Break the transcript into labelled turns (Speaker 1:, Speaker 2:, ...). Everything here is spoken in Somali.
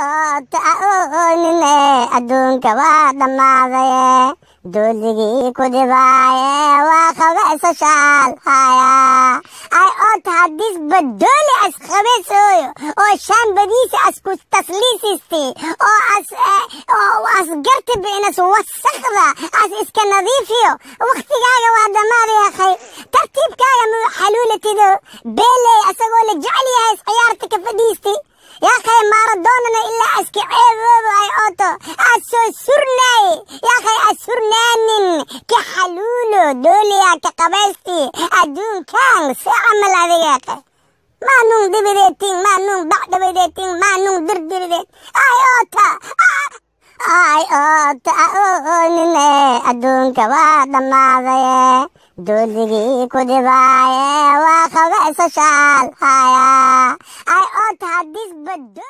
Speaker 1: oonine adduunka waa dhammaaday dooligii ku dhibaaye waa qabayso shaal haya ay oota haddiisba dooli as qabaysooyo oo shaambadiisa as ku tasliisisti oo as gartiba inas wasaqda as iska nadiifiyo waqtigaaga waa dhammaaday akhay tartiibkaaga muu xaluulatido beeley asagoo la jecel yahay ciyaarta ka fadhiisti يا أخي مارادونا إلا أسكي عيبوبو أي أوتو أسو سرناي يا أخي أسرنانين كحلولو دوليا كقبستي أدون كان سيعمل هذا يا أخي ما نون دبريتين ما نون بعد دبريتين ما نون دردردين أي أوتا أونيني أدون كوادا ماذا دولي كودباي وخبأس شال هايا أي أوتا هديس بدو